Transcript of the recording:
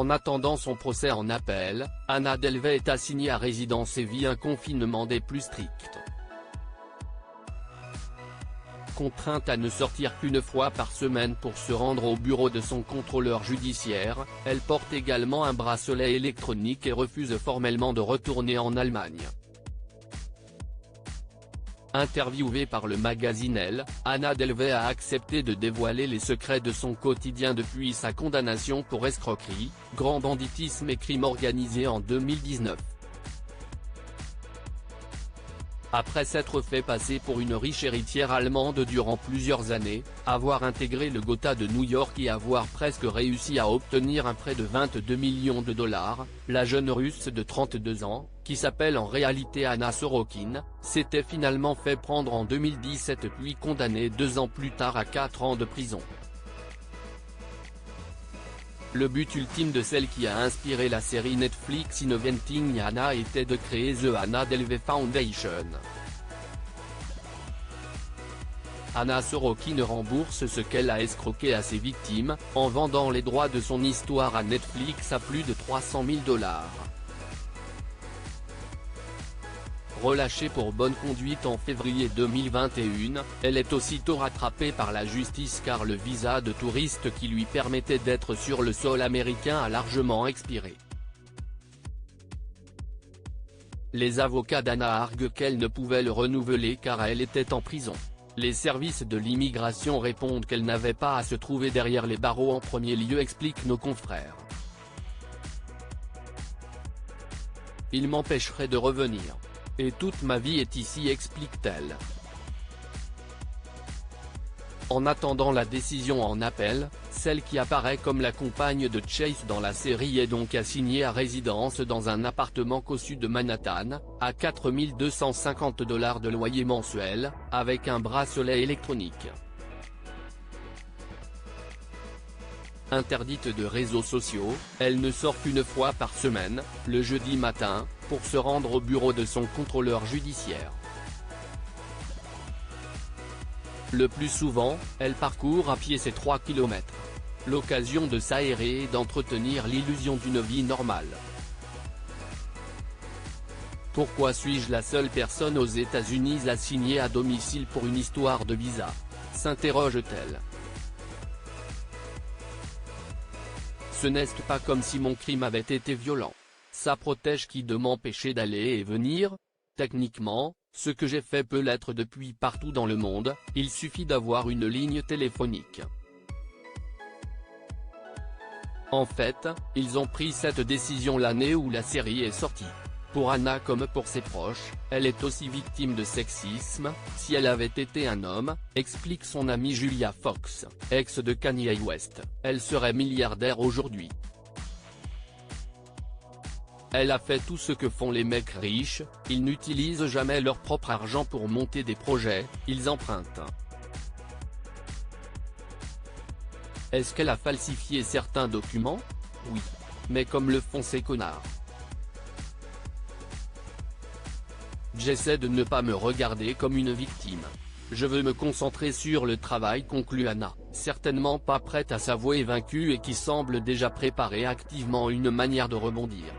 En attendant son procès en appel, Anna Delvey est assignée à résidence et vit un confinement des plus stricts. Contrainte à ne sortir qu'une fois par semaine pour se rendre au bureau de son contrôleur judiciaire, elle porte également un bracelet électronique et refuse formellement de retourner en Allemagne. Interviewée par le magazine Elle, Anna Delvey a accepté de dévoiler les secrets de son quotidien depuis sa condamnation pour escroquerie, grand banditisme et crime organisé en 2019. Après s'être fait passer pour une riche héritière allemande durant plusieurs années, avoir intégré le Gotha de New York et avoir presque réussi à obtenir un prêt de 22 millions de dollars, la jeune Russe de 32 ans, qui s'appelle en réalité Anna Sorokin, s'était finalement fait prendre en 2017 puis condamnée 2 ans plus tard à 4 ans de prison. Le but ultime de celle qui a inspiré la série Netflix Inventing Anna était de créer The Anna Delvey Foundation. Anna Sorokin rembourse ce qu'elle a escroqué à ses victimes, en vendant les droits de son histoire à Netflix à plus de 300 000 $. Relâchée pour bonne conduite en février 2021, elle est aussitôt rattrapée par la justice car le visa de touriste qui lui permettait d'être sur le sol américain a largement expiré. Les avocats d'Anna arguent qu'elle ne pouvait le renouveler car elle était en prison. Les services de l'immigration répondent qu'elle n'avait pas à se trouver derrière les barreaux en premier lieu, expliquent nos confrères. Il m'empêcherait de revenir. Et toute ma vie est ici, explique-t-elle. En attendant la décision en appel, celle qui apparaît comme la compagne de Chase dans la série est donc assignée à résidence dans un appartement cossu de Manhattan, à 4 250 $ de loyer mensuel, avec un bracelet électronique. Interdite de réseaux sociaux, elle ne sort qu'une fois par semaine, le jeudi matin, pour se rendre au bureau de son contrôleur judiciaire. Le plus souvent, elle parcourt à pied ces 3 km. L'occasion de s'aérer et d'entretenir l'illusion d'une vie normale. Pourquoi suis-je la seule personne aux États-Unis assignée à domicile pour une histoire de visa ? S'interroge-t-elle. Ce n'est pas comme si mon crime avait été violent. Ça protège qui de m'empêcher d'aller et venir ? Techniquement, ce que j'ai fait peut l'être depuis partout dans le monde, il suffit d'avoir une ligne téléphonique. En fait, ils ont pris cette décision l'année où la série est sortie. Pour Anna comme pour ses proches, elle est aussi victime de sexisme. Si elle avait été un homme, explique son amie Julia Fox, ex de Kanye West, elle serait milliardaire aujourd'hui. Elle a fait tout ce que font les mecs riches, ils n'utilisent jamais leur propre argent pour monter des projets, ils empruntent. Est-ce qu'elle a falsifié certains documents? Oui. Mais comme le font ces connards. J'essaie de ne pas me regarder comme une victime. Je veux me concentrer sur le travail, conclut Anna, certainement pas prête à s'avouer vaincue et qui semble déjà préparer activement une manière de rebondir.